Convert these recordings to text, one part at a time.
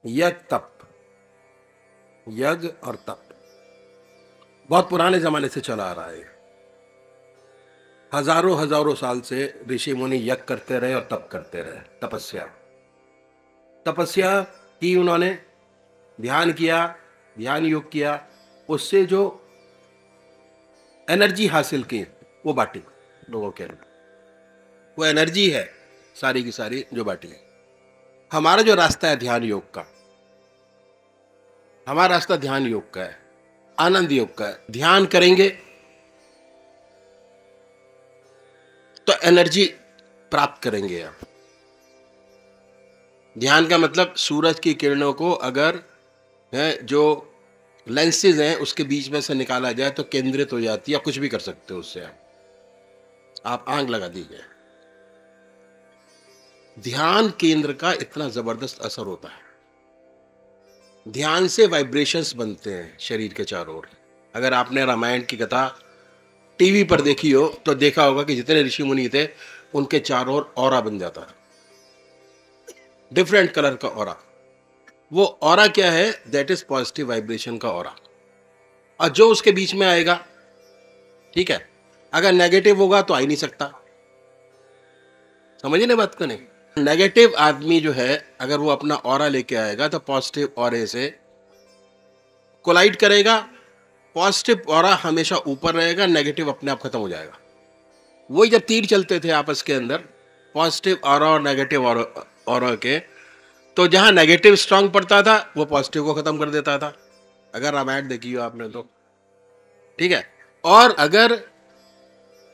यज्ञ तप, यज्ञ और तप बहुत पुराने जमाने से चला आ रहा है। हजारों हजारों साल से ऋषि मुनि यज्ञ करते रहे और तप करते रहे। तपस्या तपस्या की उन्होंने, ध्यान किया, ध्यान योग किया, उससे जो एनर्जी हासिल की वो बांटी लोगों के अंदर। वो एनर्जी है सारी की सारी जो बांटी है। हमारा जो रास्ता है ध्यान योग का, हमारा रास्ता ध्यान योग का है, आनंद योग का है। ध्यान करेंगे तो एनर्जी प्राप्त करेंगे आप। ध्यान का मतलब सूरज की किरणों को अगर है जो लेंसेज हैं उसके बीच में से निकाला जाए तो केंद्रित हो जाती है। कुछ भी कर सकते हो उससे। आप आंख लगा दीजिए, ध्यान केंद्र का इतना जबरदस्त असर होता है। ध्यान से वाइब्रेशंस बनते हैं शरीर के चारों ओर। अगर आपने रामायण की कथा टीवी पर देखी हो तो देखा होगा कि जितने ऋषि मुनि थे उनके चारों ओर ऑरा बन जाता है, डिफरेंट कलर का ऑरा। वो ऑरा क्या है? दैट इज पॉजिटिव वाइब्रेशन का ऑरा। और जो उसके बीच में आएगा, ठीक है, अगर नेगेटिव होगा तो आ ही नहीं सकता। समझिए ना बात को। नहीं, नेगेटिव आदमी जो है अगर वो अपना ऑरा लेके आएगा तो पॉजिटिव ऑरे से कोलाइड करेगा। पॉजिटिव ऑरा हमेशा ऊपर रहेगा, नेगेटिव अपने आप खत्म हो जाएगा। वही जब तीर चलते थे आपस के अंदर, पॉजिटिव ऑरा और नेगेटिव ऑरा के, तो जहां नेगेटिव स्ट्रांग पड़ता था वो पॉजिटिव को खत्म कर देता था। अगर रामायण देखी हो आपने तो, ठीक है। और अगर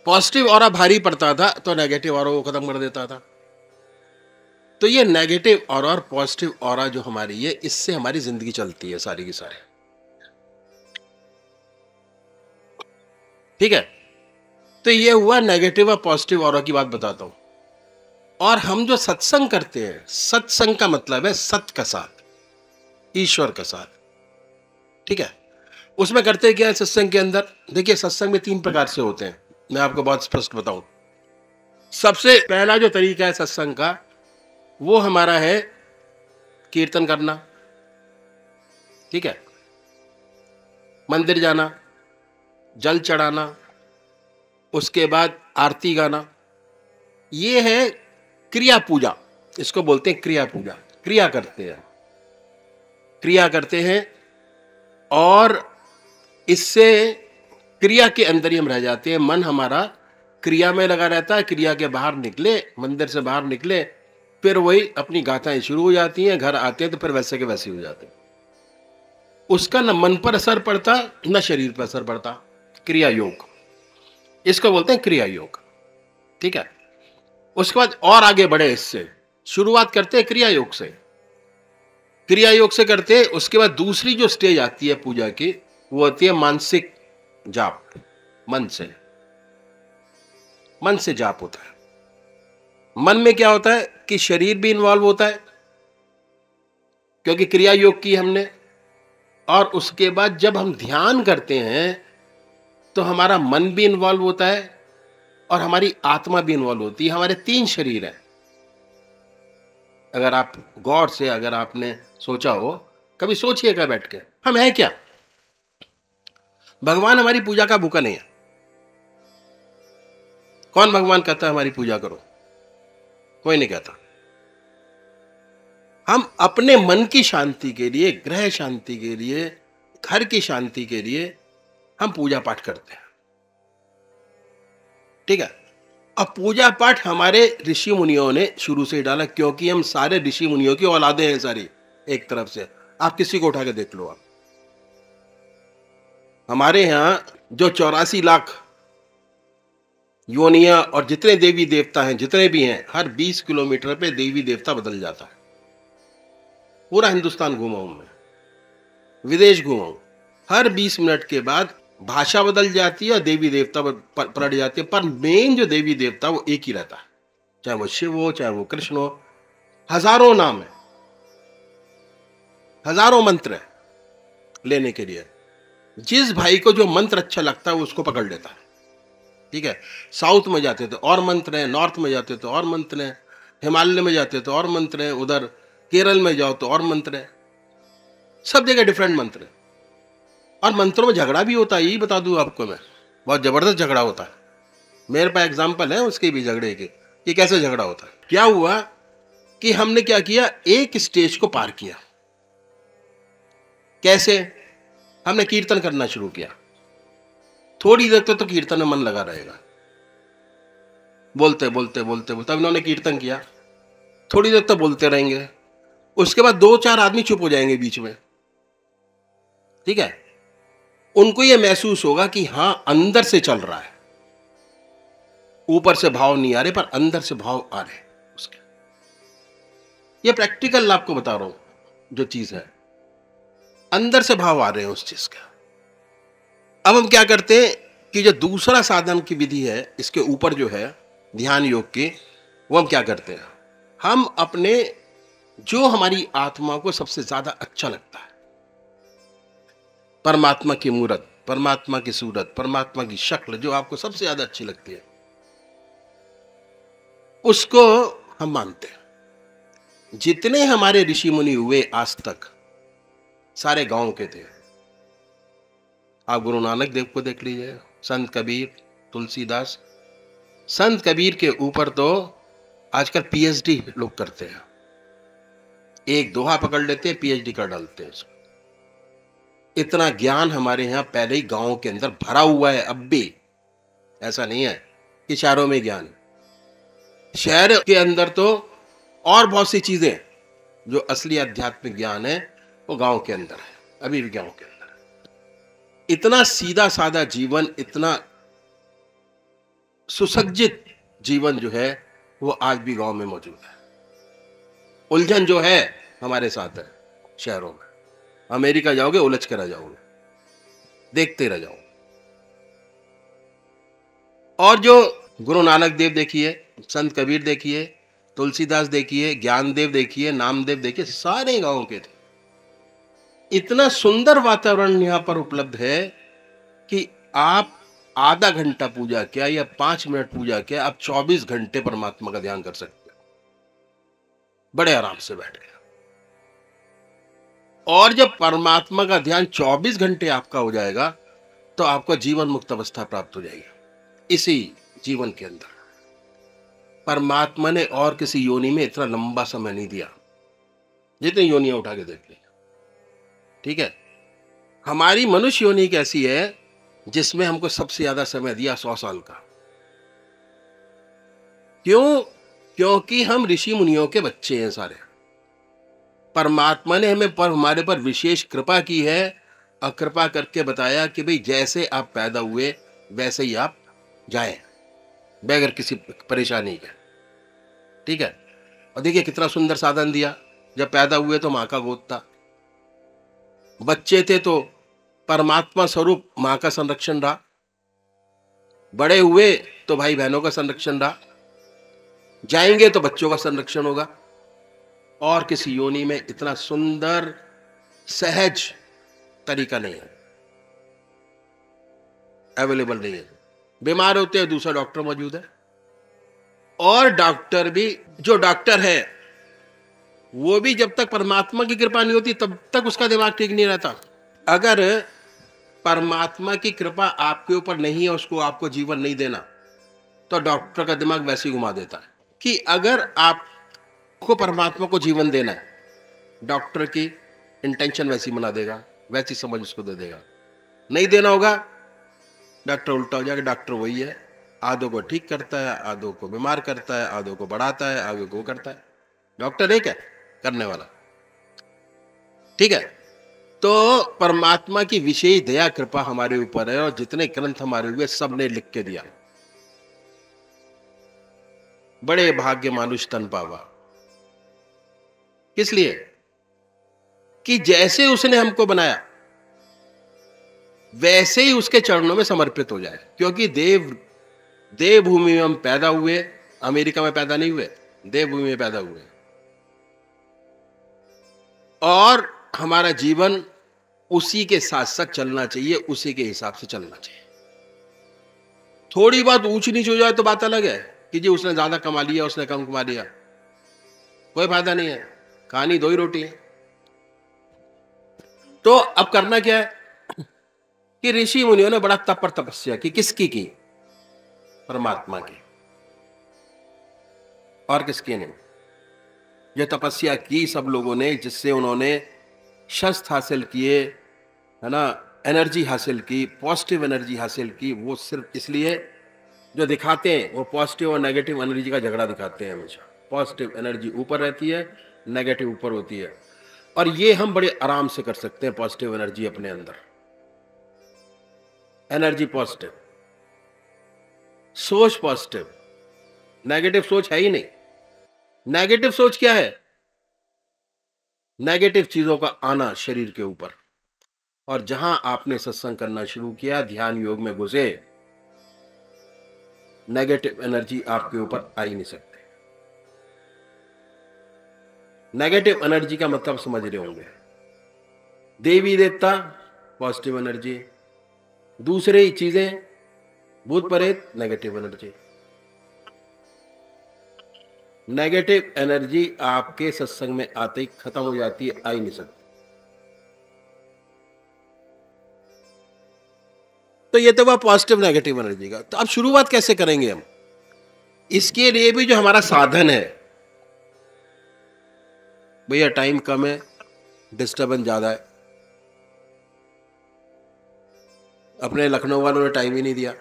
पॉजिटिव ऑरा भारी पड़ता था तो नेगेटिव ऑरा को खत्म कर देता था। तो ये नेगेटिव ऑरा और पॉजिटिव ऑरा जो हमारी है, इससे हमारी जिंदगी चलती है सारी की सारी, ठीक है। तो ये हुआ नेगेटिव और पॉजिटिव ऑरा की बात बताता हूं। और हम जो सत्संग करते हैं, सत्संग का मतलब है सत्य का साथ, ईश्वर का साथ, ठीक है। उसमें करते क्या है सत्संग के अंदर? देखिए, सत्संग में 3 प्रकार से होते हैं, मैं आपको बहुत स्पष्ट बताऊं। सबसे पहला जो तरीका है सत्संग का, वो हमारा है कीर्तन करना, ठीक है, मंदिर जाना, जल चढ़ाना, उसके बाद आरती गाना। ये है क्रिया पूजा, इसको बोलते हैं क्रिया पूजा। क्रिया करते हैं, क्रिया करते हैं, और इससे क्रिया के अंदर ही हम रह जाते हैं। मन हमारा क्रिया में लगा रहता है। क्रिया के बाहर निकले, मंदिर से बाहर निकले, फिर वही अपनी गाथाएं शुरू हो जाती हैं। घर आते हैं तो फिर वैसे के वैसे हो जाते हैं। उसका न मन पर असर पड़ता न शरीर पर असर पड़ता। क्रिया योग, इसको बोलते हैं क्रिया योग, ठीक है। उसके बाद और आगे बढ़े, इससे शुरुआत करते हैं क्रिया योग से। क्रिया योग से करते हैं, उसके बाद दूसरी जो स्टेज आती है पूजा की, वो होती है मानसिक जाप। मन से जाप होता है। मन में क्या होता है कि शरीर भी इन्वॉल्व होता है, क्योंकि क्रिया योग की हमने। और उसके बाद जब हम ध्यान करते हैं तो हमारा मन भी इन्वॉल्व होता है और हमारी आत्मा भी इन्वॉल्व होती है। हमारे 3 शरीर हैं। अगर आप गौर से, अगर आपने सोचा हो, कभी सोचिएगा बैठ के, हम हैं क्या? भगवान हमारी पूजा का भूखा नहीं है। कौन भगवान कहता है हमारी पूजा करो? कोई नहीं कहता। हम अपने मन की शांति के लिए, ग्रह शांति के लिए, घर की शांति के लिए हम पूजा पाठ करते हैं, ठीक है। अब पूजा पाठ हमारे ऋषि मुनियों ने शुरू से ही डाला, क्योंकि हम सारे ऋषि मुनियों की औलादे हैं सारी। एक तरफ से आप किसी को उठा के देख लो। आप हमारे यहां जो 84 लाख योनिया और जितने देवी देवता हैं, जितने भी हैं, हर 20 किलोमीटर पे देवी देवता बदल जाता है। पूरा हिंदुस्तान घूमा हूं मैं, विदेश घूमा हूं। हर 20 मिनट के बाद भाषा बदल जाती है और देवी देवता पलट जाती है, पर मेन जो देवी देवता वो एक ही रहता है। चाहे वो शिव हो, चाहे वो कृष्ण हो। हजारों नाम है, हजारों मंत्र है लेने के लिए। जिस भाई को जो मंत्र अच्छा लगता है वो उसको पकड़ लेता है, ठीक है। साउथ में जाते तो और मंत्र हैं, नॉर्थ में जाते तो और मंत्र हैं, हिमालय में जाते तो और मंत्र हैं, उधर केरल में जाओ तो और मंत्र हैं। सब जगह डिफरेंट मंत्र है। और मंत्रों में झगड़ा भी होता है, यही बता दूं आपको मैं, बहुत जबरदस्त झगड़ा होता है। मेरे पास एग्जाम्पल है उसके भी झगड़े के, कि कैसे झगड़ा होता है। क्या हुआ कि हमने क्या किया, एक स्टेज को पार किया। कैसे? हमने कीर्तन करना शुरू किया। थोड़ी देर तो कीर्तन में मन लगा रहेगा, बोलते बोलते बोलते बोलते। अब इन्होंने कीर्तन किया, थोड़ी देर तो बोलते रहेंगे, उसके बाद 2-4 आदमी चुप हो जाएंगे बीच में, ठीक है। उनको यह महसूस होगा कि हां अंदर से चल रहा है, ऊपर से भाव नहीं आ रहे पर अंदर से भाव आ रहे उसके। ये प्रैक्टिकल आपको बता रहा हूं जो चीज है, अंदर से भाव आ रहे हैं उस चीज का। अब हम क्या करते हैं कि जो दूसरा साधन की विधि है इसके ऊपर जो है ध्यान योग की, वो हम क्या करते हैं, हम अपने जो हमारी आत्मा को सबसे ज्यादा अच्छा लगता है, परमात्मा की मूर्त, परमात्मा की सूरत, परमात्मा की शक्ल जो आपको सबसे ज्यादा अच्छी लगती है, उसको हम मानते हैं। जितने हमारे ऋषि मुनि हुए आज तक, सारे गांव के थे। आप गुरु नानक देव को देख लीजिए, संत कबीर, तुलसीदास। संत कबीर के ऊपर तो आजकल पीएचडी लोग करते हैं, एक दोहा पकड़ लेते हैं, पीएचडी कर डालते हैं उसको। इतना ज्ञान हमारे यहां पहले ही गांव के अंदर भरा हुआ है। अब भी ऐसा नहीं है कि शहरों में ज्ञान, शहर के अंदर तो और बहुत सी चीजें, जो असली आध्यात्मिक ज्ञान है वो गांव के अंदर है, अभी भी गांव के अंदर है। इतना सीधा साधा जीवन, इतना सुसज्जित जीवन जो है वो आज भी गांव में मौजूद है। उलझन जो है हमारे साथ है शहरों में। अमेरिका जाओगे उलझ कर आ जाओगे, देखते रह जाओ। और जो गुरु नानक देव देखिए, संत कबीर देखिए, तुलसीदास देखिए, ज्ञानदेव देखिए, नामदेव देखिए, सारे गांव के थे। इतना सुंदर वातावरण यहां पर उपलब्ध है कि आप आधा घंटा पूजा किया या 5 मिनट पूजा किया, आप 24 घंटे परमात्मा का ध्यान कर सकते हो, बड़े आराम से बैठ गए। और जब परमात्मा का ध्यान 24 घंटे आपका हो जाएगा तो आपको जीवन मुक्त अवस्था प्राप्त हो जाएगी। इसी जीवन के अंदर परमात्मा ने और किसी योनि में इतना लंबा समय नहीं दिया, जितनी योनियां उठा के देख ली, ठीक है। हमारी मनुष्य योनि कैसी है जिसमें हमको सबसे ज्यादा समय दिया 100 साल का। क्यों? क्योंकि हम ऋषि मुनियों के बच्चे हैं सारे। परमात्मा ने हमें पर हमारे पर विशेष कृपा की है, और कृपा करके बताया कि भाई जैसे आप पैदा हुए वैसे ही आप जाएं, बगैर किसी परेशानी के, ठीक है। और देखिए कितना सुंदर साधन दिया। जब पैदा हुए तो मां का गोद था, बच्चे थे तो परमात्मा स्वरूप मां का संरक्षण रहा, बड़े हुए तो भाई बहनों का संरक्षण रहा, जाएंगे तो बच्चों का संरक्षण होगा। और किसी योनि में इतना सुंदर सहज तरीका नहीं है, अवेलेबल नहीं है। बीमार होते हैं दूसरा डॉक्टर मौजूद है, और डॉक्टर भी, जो डॉक्टर है वो भी जब तक परमात्मा की कृपा नहीं होती तब तक उसका दिमाग ठीक नहीं रहता। अगर परमात्मा की कृपा आपके ऊपर नहीं है, उसको आपको जीवन नहीं देना, तो डॉक्टर का दिमाग वैसे ही घुमा देता है। कि अगर आपको परमात्मा को जीवन देना है, डॉक्टर की इंटेंशन वैसी बना देगा, वैसी समझ उसको दे देगा। नहीं देना होगा, डॉक्टर उल्टा हो जाएगा। डॉक्टर वही है, आधों को ठीक करता है, आधों को बीमार करता है, आधों को बढ़ाता है, आगे को करता है। डॉक्टर एक है करने वाला, ठीक है। तो परमात्मा की विशेष दया कृपा हमारे ऊपर है, और जितने ग्रंथ हमारे हुए सब ने लिख के दिया। बड़े भाग्य मानुष तन पावा, किस लिए? कि जैसे उसने हमको बनाया वैसे ही उसके चरणों में समर्पित हो जाए। क्योंकि देवभूमि में हम पैदा हुए, अमेरिका में पैदा नहीं हुए, देवभूमि में पैदा हुए, और हमारा जीवन उसी के साथ साथ चलना चाहिए, उसी के हिसाब से चलना चाहिए। थोड़ी बात ऊंच नीच हो जाए तो बात अलग है कि जी उसने ज्यादा कमा लिया, उसने कम कमा लिया, कोई फायदा नहीं है। कहानी दो ही रोटी है। तो अब करना क्या है कि ऋषि मुनियों ने बड़ा तप और तपस्या की। किसकी की? परमात्मा की। और किसकी नहीं? ये तपस्या की सब लोगों ने, जिससे उन्होंने शस्त्र हासिल किए, है ना, एनर्जी हासिल की, पॉजिटिव एनर्जी हासिल की। वो सिर्फ इसलिए जो दिखाते हैं वो पॉजिटिव और नेगेटिव एनर्जी का झगड़ा दिखाते हैं हमेशा। पॉजिटिव एनर्जी ऊपर रहती है, नेगेटिव ऊपर होती है। और ये हम बड़े आराम से कर सकते हैं। पॉजिटिव एनर्जी अपने अंदर, एनर्जी पॉजिटिव, सोच पॉजिटिव, नेगेटिव सोच है ही नहीं। नेगेटिव सोच क्या है? नेगेटिव चीजों का आना शरीर के ऊपर। और जहां आपने सत्संग करना शुरू किया, ध्यान योग में घुसे, नेगेटिव एनर्जी आपके ऊपर आ ही नहीं सकती। नेगेटिव एनर्जी का मतलब समझ रहे होंगे, देवी देवता पॉजिटिव एनर्जी, दूसरे चीजें भूत प्रेत नेगेटिव एनर्जी। नेगेटिव एनर्जी आपके सत्संग में आते ही खत्म हो जाती है, आ ही नहीं सकती। तो ये तो वह पॉजिटिव नेगेटिव एनर्जी का। तो अब शुरुआत कैसे करेंगे हम? इसके लिए भी जो हमारा साधन है, भैया टाइम कम है, डिस्टर्बेंस ज्यादा है। अपने लखनऊ वालों ने टाइम ही नहीं दिया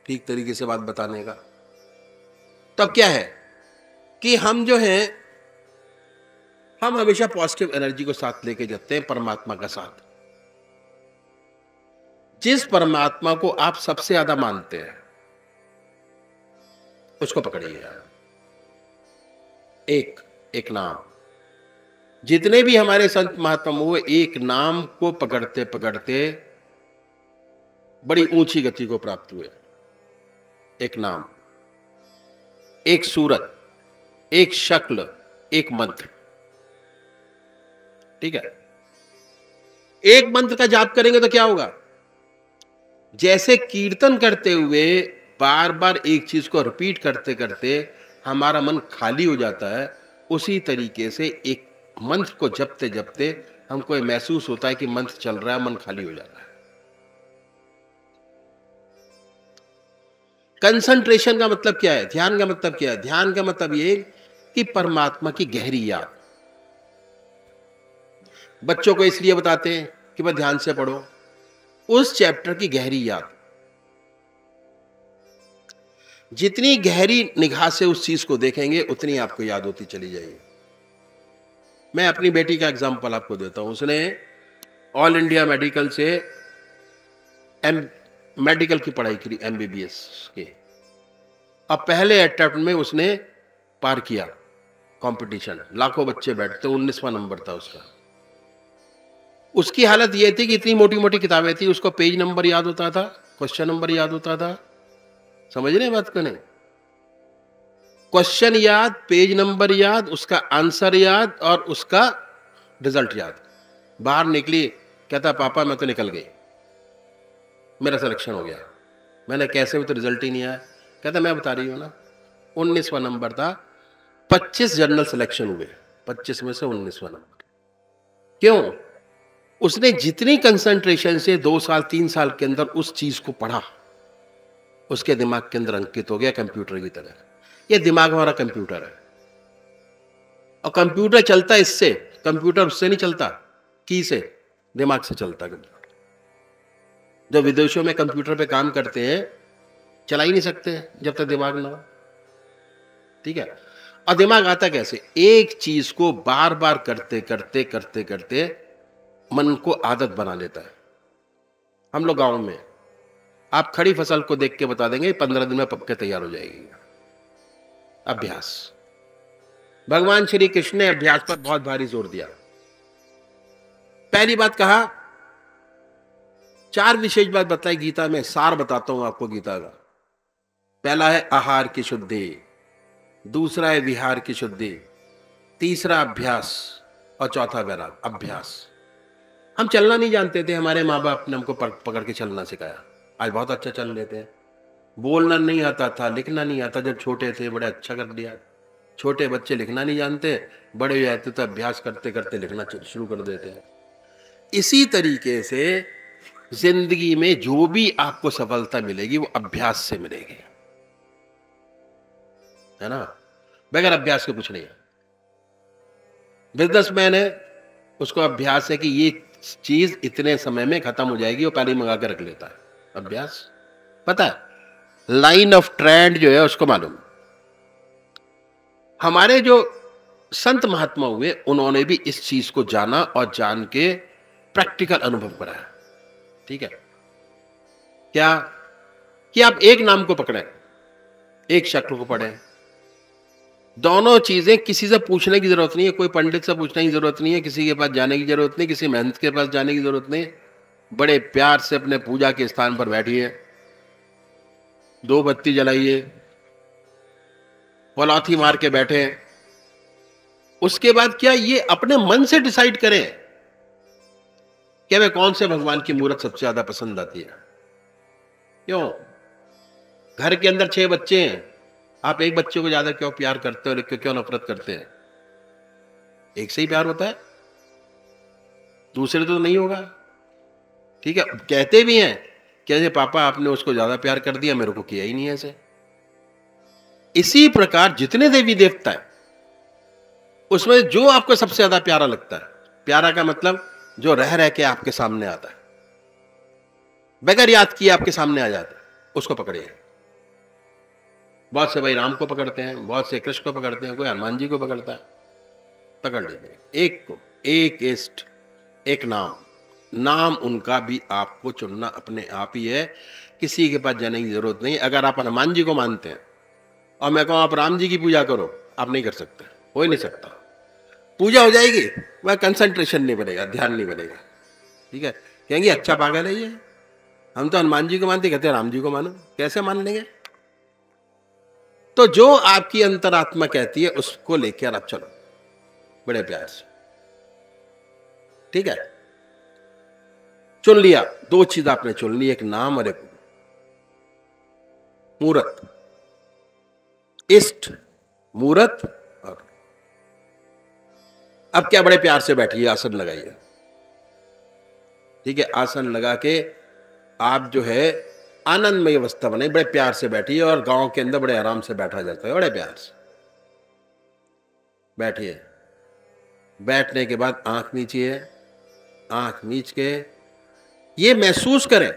ठीक तरीके से बात बताने का। तब क्या है कि हम जो हैं, हम हमेशा पॉजिटिव एनर्जी को साथ लेके जाते हैं, परमात्मा का साथ। जिस परमात्मा को आप सबसे ज्यादा मानते हैं उसको पकड़िए। एक एक नाम, जितने भी हमारे संत महात्मा हुए, एक नाम को पकड़ते पकड़ते बड़ी ऊंची गति को प्राप्त हुए। एक नाम, एक सूरत, एक शक्ल, एक मंत्र। ठीक है? एक मंत्र का जाप करेंगे तो क्या होगा? जैसे कीर्तन करते हुए बार बार एक चीज को रिपीट करते करते हमारा मन खाली हो जाता है, उसी तरीके से एक मंत्र को जपते जपते हमको महसूस होता है कि मंत्र चल रहा है, मन खाली हो जाता है। कंसंट्रेशन का मतलब क्या है? ध्यान का मतलब क्या है? ध्यान का मतलब ये कि परमात्मा की गहरी याद। बच्चों को इसलिए बताते हैं कि वह ध्यान से पढ़ो, उस चैप्टर की गहरी याद। जितनी गहरी निगाह से उस चीज को देखेंगे उतनी आपको याद होती चली जाएगी। मैं अपनी बेटी का एग्जांपल आपको देता हूं। उसने ऑल इंडिया मेडिकल से मेडिकल की पढ़ाई की, एमबीबीएस की। अब पहले अटेम्प्ट में उसने पार किया कंपटीशन, लाखों बच्चे बैठते, 19वां नंबर था उसका। उसकी हालत यह थी कि इतनी मोटी मोटी किताबें थी, उसको पेज नंबर याद होता था, क्वेश्चन नंबर याद होता था। समझ रहे बात को? नहीं, क्वेश्चन याद, पेज नंबर याद, उसका आंसर याद और उसका रिजल्ट याद। बाहर निकली, कहता पापा मैं तो निकल गई, मेरा सिलेक्शन हो गया। मैंने कैसे भी तो रिजल्ट ही नहीं आया। कहता मैं बता रही हूं ना, 19वां नंबर था, 25 जनरल सिलेक्शन हुए, 25 में से 19वां नंबर। क्यों? उसने जितनी कंसंट्रेशन से 2 साल 3 साल के अंदर उस चीज को पढ़ा, उसके दिमाग के अंदर अंकित हो गया कंप्यूटर की तरह। ये दिमाग हमारा कंप्यूटर है, और कंप्यूटर चलता इससे, कंप्यूटर उससे नहीं चलता, की से, दिमाग से चलता कंप्यूटर। जो विदेशों में कंप्यूटर पे काम करते हैं, चला ही नहीं सकते जब तक दिमाग ना हो। ठीक है? और दिमाग आता कैसे? एक चीज को बार बार करते करते करते करते मन को आदत बना लेता है। हम लोग गांव में, आप खड़ी फसल को देख के बता देंगे 15 दिन में पक के तैयार हो जाएगी। अभ्यास। भगवान श्री कृष्ण ने अभ्यास पर बहुत भारी जोर दिया। पहली बात कहा, 4 विशेष बात बताई गीता में, सार बताता हूं आपको गीता का। पहला है आहार की शुद्धि, दूसरा है विहार की शुद्धि, तीसरा अभ्यास, और चौथा वैराग। अभ्यास। हम चलना नहीं जानते थे, हमारे माँ बाप ने हमको पकड़ के चलना सिखाया, आज बहुत अच्छा चल लेते हैं। बोलना नहीं आता था, लिखना नहीं आता, जब छोटे थे बड़े अच्छा कर दिया। छोटे बच्चे लिखना नहीं जानते, बड़े हो जाते तो अभ्यास करते करते लिखना शुरू कर देते हैं। इसी तरीके से जिंदगी में जो भी आपको सफलता मिलेगी वो अभ्यास से मिलेगी, है ना। बगैर अभ्यास के कुछ नहीं है। बिजनेसमैन है, उसको अभ्यास है कि ये चीज इतने समय में खत्म हो जाएगी, वो पहले ही मंगा के रख लेता है। अभ्यास, पता है लाइन ऑफ ट्रेंड जो है उसको मालूम। हमारे जो संत महात्मा हुए उन्होंने भी इस चीज को जाना और जान के प्रैक्टिकल अनुभव कराया। ठीक है, क्या कि आप एक नाम को पकड़ें, एक शक्ल को पढ़ें, दोनों चीजें किसी से पूछने की जरूरत नहीं है, कोई पंडित से पूछने की जरूरत नहीं है, किसी के पास जाने की जरूरत नहीं, किसी महंत के पास जाने की जरूरत नहीं। बड़े प्यार से अपने पूजा के स्थान पर बैठिए, 2 बत्ती जलाइए, पलाथी मार के बैठे। उसके बाद क्या ये अपने मन से डिसाइड करें कि हमें कौन से भगवान की मूर्त सबसे ज्यादा पसंद आती है। क्यों? घर के अंदर 6 बच्चे हैं, आप एक बच्चे को ज्यादा क्यों प्यार करते हो और क्यों नफरत करते हैं? एक से ही प्यार होता है, दूसरे तो नहीं होगा। ठीक है, कहते भी हैं कि अरे पापा आपने उसको ज्यादा प्यार कर दिया, मेरे को किया ही नहीं ऐसे। इसी प्रकार जितने देवी देवता है उसमें जो आपको सबसे ज्यादा प्यारा लगता है, प्यारा का मतलब जो रह रह के आपके सामने आता है, बगैर याद किए आपके सामने आ जाता है, उसको पकड़िए। बहुत से भाई राम को पकड़ते हैं, बहुत से कृष्ण को पकड़ते हैं, कोई हनुमान जी को पकड़ता है। पकड़ लीजिए एक को, एक इष्ट, एक नाम। नाम उनका भी आपको चुनना अपने आप ही है, किसी के पास जाने की जरूरत नहीं। अगर आप हनुमान जी को मानते हैं और मैं कहूं आप राम जी की पूजा करो, आप नहीं कर सकते, हो ही नहीं सकता। पूजा हो जाएगी, वह कंसंट्रेशन नहीं बनेगा, ध्यान नहीं बनेगा। ठीक है, कहेंगे अच्छा पागल है ये, हम तो हनुमान जी को मानते, कहते हैं राम जी को मानो, कैसे मान लेंगे? तो जो आपकी अंतरात्मा कहती है उसको लेकर आप चलो बड़े प्यार से। ठीक है, चुन लिया, 2 चीज आपने चुन ली, एक नाम और एक मूर्त। इष्ट, मूर्त। और अब क्या, बड़े प्यार से बैठिए, आसन लगाइए। ठीक है, आसन लगा के आप जो है आनंदमय अवस्था बनाइए, बड़े प्यार से बैठिए। और गांव के अंदर बड़े आराम से बैठा जाता है, बड़े प्यार से बैठिए। बैठने के बाद आंख मीचिए, आंख मीच के ये महसूस करें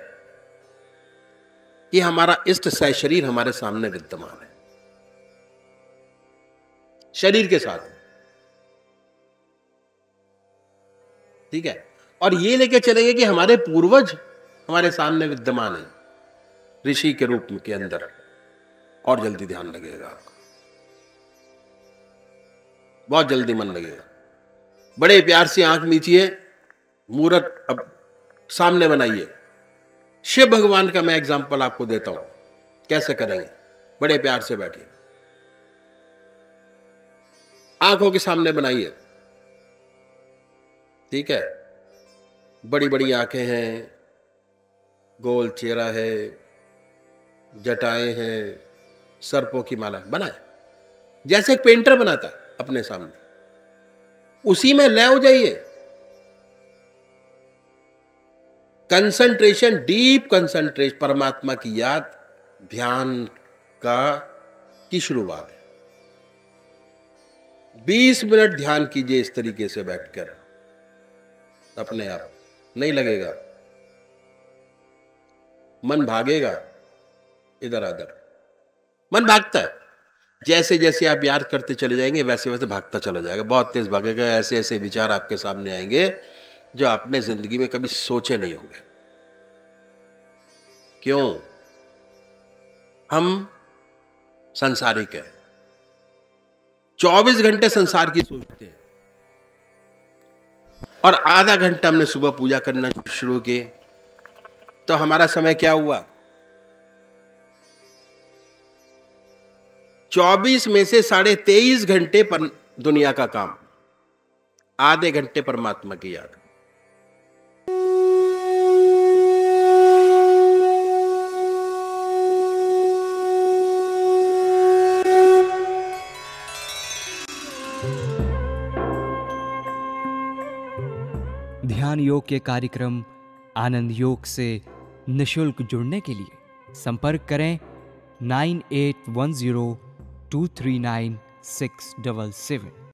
कि हमारा इष्ट शरीर हमारे सामने विद्यमान है, शरीर के साथ। ठीक है, और ये लेके चलेंगे कि हमारे पूर्वज हमारे सामने विद्यमान है ऋषि के रूप के अंदर। और जल्दी ध्यान लगेगा आपका, बहुत जल्दी मन लगेगा। बड़े प्यार से आंख मीचिए, मूर्त अब सामने बनाइए। शिव भगवान का मैं एग्जांपल आपको देता हूं, कैसे करेंगे। बड़े प्यार से बैठिए, आंखों के सामने बनाइए। ठीक है, बड़ी बड़ी आंखें हैं, गोल चेहरा है, जटाएं हैं, सर्पों की माला बनाए, जैसे एक पेंटर बनाता है अपने सामने, उसी में लय हो जाइए। कंसंट्रेशन, डीप कंसंट्रेशन, परमात्मा की याद, ध्यान का की शुरुआत है। 20 मिनट ध्यान कीजिए इस तरीके से बैठकर, अपने आप नहीं लगेगा, मन भागेगा इधर उधर। मन भागता है, जैसे जैसे आप याद करते चले जाएंगे वैसे वैसे भागता चला जाएगा, बहुत तेज भागेगा। ऐसे ऐसे विचार आपके सामने आएंगे जो आपने जिंदगी में कभी सोचे नहीं होंगे। क्यों? हम संसारिक हैं, 24 घंटे संसार की सोचते हैं, और आधा घंटा हमने सुबह पूजा करना शुरू किए, तो हमारा समय क्या हुआ? 24 में से 23.5 घंटे पर दुनिया का काम, आधे घंटे परमात्मा की याद। ध्यान योग योग के कार्यक्रम आनंद योग से निशुल्क जुड़ने के लिए संपर्क करें 9810239677।